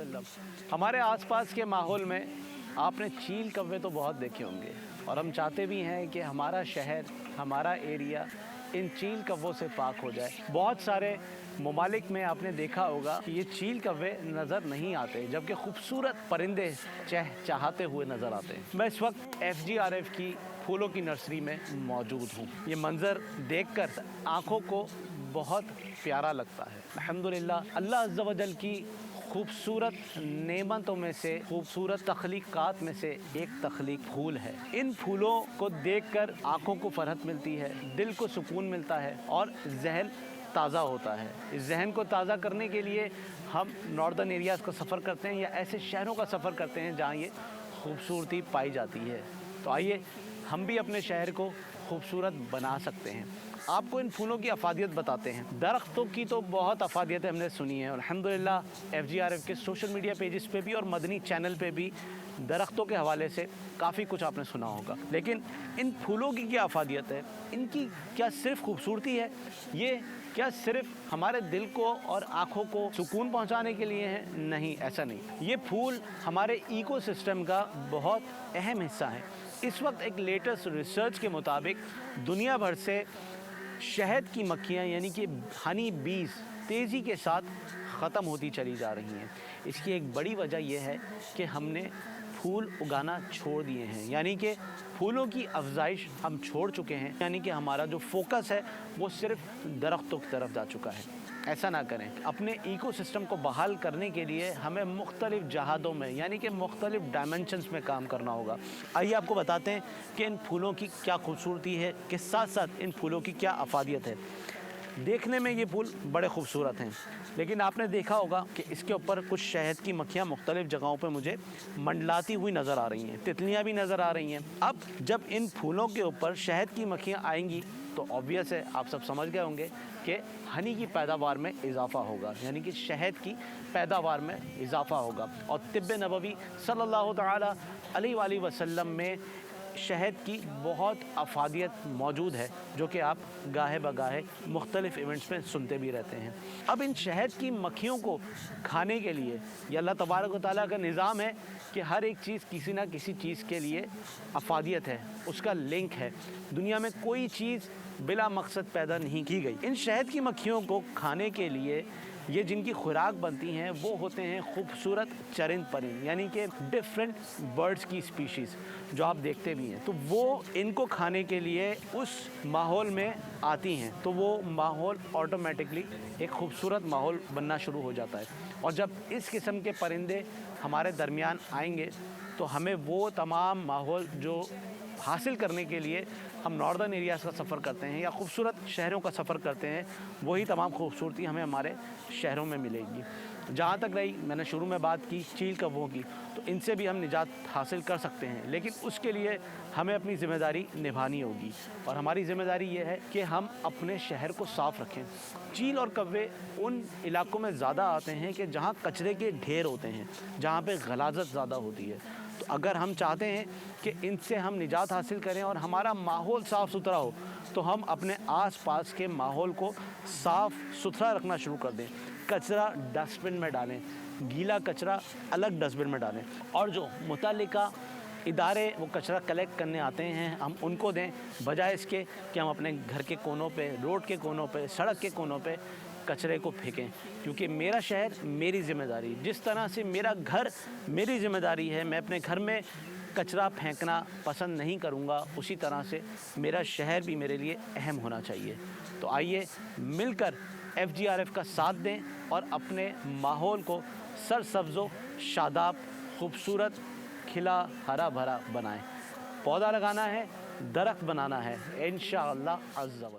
वसल्लम। हमारे आसपास के माहौल में आपने चील कौवे तो बहुत देखे होंगे, और हम चाहते भी हैं कि हमारा शहर, हमारा एरिया इन चील कौवों से पाक हो जाए। बहुत सारे ममालिक में आपने देखा होगा कि ये चील कौवे नज़र नहीं आते, जबकि खूबसूरत परिंदे चहचहाते हुए नज़र आते हैं। मैं इस वक्त FGRF की फूलों की नर्सरी में मौजूद हूँ। ये मंज़र देखकर आँखों को बहुत प्यारा लगता है। अल्हम्दुलिल्लाह, अल्लाह अज़्ज़ा व जल की खूबसूरत नेमतों में से, खूबसूरत तख्लीक़ात में से एक तख्लीक़ फूल है। इन फूलों को देखकर आँखों को फ़रहत मिलती है, दिल को सुकून मिलता है और ज़हन ताज़ा होता है। इस जहन को ताज़ा करने के लिए हम नॉर्दर्न एरियाज़ का सफ़र करते हैं या ऐसे शहरों का सफ़र करते हैं जहाँ ये खूबसूरती पाई जाती है। तो आइए हम भी अपने शहर को खूबसूरत बना सकते हैं। आपको इन फूलों की अफादियत बताते हैं। दरख्तों की तो बहुत अफादियतें हमने सुनी हैं, अल्हम्दुलिल्लाह FGRF के सोशल मीडिया पेजेस पे भी और मदनी चैनल पे भी दरख्तों के हवाले से काफ़ी कुछ आपने सुना होगा। लेकिन इन फूलों की क्या अफादियत है? इनकी क्या सिर्फ खूबसूरती है? ये क्या सिर्फ हमारे दिल को और आँखों को सुकून पहुँचाने के लिए है? नहीं, ऐसा नहीं। ये फूल हमारे इकोसिस्टम का बहुत अहम हिस्सा है। इस वक्त एक लेटेस्ट रिसर्च के मुताबिक दुनिया भर से शहद की मक्खियाँ यानी कि हनी बीज तेज़ी के साथ ख़त्म होती चली जा रही हैं। इसकी एक बड़ी वजह यह है कि हमने फूल उगाना छोड़ दिए हैं, यानी कि फूलों की अफजाइश हम छोड़ चुके हैं। यानी कि हमारा जो फोकस है वो सिर्फ दरख्तों की तरफ जा चुका है। ऐसा ना करें। अपने इकोसिस्टम को बहाल करने के लिए हमें मुख्तलिफ जहादों में यानी कि मुख्तलिफ डायमेंशंस में काम करना होगा। आइए आपको बताते हैं कि इन फूलों की क्या खूबसूरती है, के साथ साथ इन फूलों की क्या अफादियत है। देखने में ये फूल बड़े खूबसूरत हैं, लेकिन आपने देखा होगा कि इसके ऊपर कुछ शहद की मक्खियाँ मुख्तलिफ़ जगहों पर मुझे मंडलाती हुई नज़र आ रही हैं, तितलियाँ भी नज़र आ रही हैं। अब जब इन फूलों के ऊपर शहद की मक्खियाँ आएंगी तो ऑब्वियस है, आप सब समझ गए होंगे कि हनी की पैदावार में इजाफ़ा होगा, यानी कि शहद की पैदावार में इजाफ़ा होगा। और तिब्ब नबवी सल्लल्लाहु तआला अलैहि वसल्लम में शहद की बहुत अफादियत मौजूद है, जो कि आप गाहे बगाहे मुख्तलिफ़ इवेंट्स में सुनते भी रहते हैं। अब इन शहद की मक्खियों को खाने के लिए ये अल्लाह तबारक व तआला का निज़ाम है कि हर एक चीज़ किसी न किसी चीज़ के लिए अफादियत है, उसका लिंक है। दुनिया में कोई चीज़ बिला मकसद पैदा नहीं की गई। इन शहद की मक्खियों को खाने के लिए ये जिनकी खुराक बनती हैं वो होते हैं खूबसूरत चरिंद परिंद, यानी कि डिफरेंट बर्ड्स की स्पीशीज़ जो आप देखते भी हैं। तो वो इनको खाने के लिए उस माहौल में आती हैं, तो वो माहौल ऑटोमेटिकली एक खूबसूरत माहौल बनना शुरू हो जाता है। और जब इस किस्म के परिंदे हमारे दरमियान आएंगे तो हमें वो तमाम माहौल जो हासिल करने के लिए हम नॉर्दर्न एरियाज़ का सफ़र करते हैं या खूबसूरत शहरों का सफ़र करते हैं, वही तमाम खूबसूरती हमें हमारे शहरों में मिलेगी। जहाँ तक रही मैंने शुरू में बात की चील कौवों की, तो इनसे भी हम निजात हासिल कर सकते हैं, लेकिन उसके लिए हमें अपनी ज़िम्मेदारी निभानी होगी। और हमारी ज़िम्मेदारी ये है कि हम अपने शहर को साफ़ रखें। चील और कौवे उन इलाकों में ज़्यादा आते हैं कि जहाँ कचरे के ढेर होते हैं, जहाँ पे गलाज़त ज़्यादा होती है। तो अगर हम चाहते हैं कि इनसे हम निजात हासिल करें और हमारा माहौल साफ़ सुथरा हो, तो हम अपने आसपास के माहौल को साफ़ सुथरा रखना शुरू कर दें। कचरा डस्टबिन में डालें, गीला कचरा अलग डस्टबिन में डालें, और जो मुतल्लिका इदारे वो कचरा कलेक्ट करने आते हैं हम उनको दें, बजाय इसके कि हम अपने घर के कोनों पे, रोड के कोनों पे, सड़क के कोनों पे कचरे को फेंकें। क्योंकि मेरा शहर मेरी ज़िम्मेदारी, जिस तरह से मेरा घर मेरी ज़िम्मेदारी है, मैं अपने घर में कचरा फेंकना पसंद नहीं करूँगा, उसी तरह से मेरा शहर भी मेरे लिए अहम होना चाहिए। तो आइए मिलकर FGRF का साथ दें और अपने माहौल को सरसब्ज़ो शादाब, खूबसूरत, खिला हरा भरा बनाएं। पौधा लगाना है, दरख्त बनाना है, इंशाअल्लाह अज़्ज़ा वजल।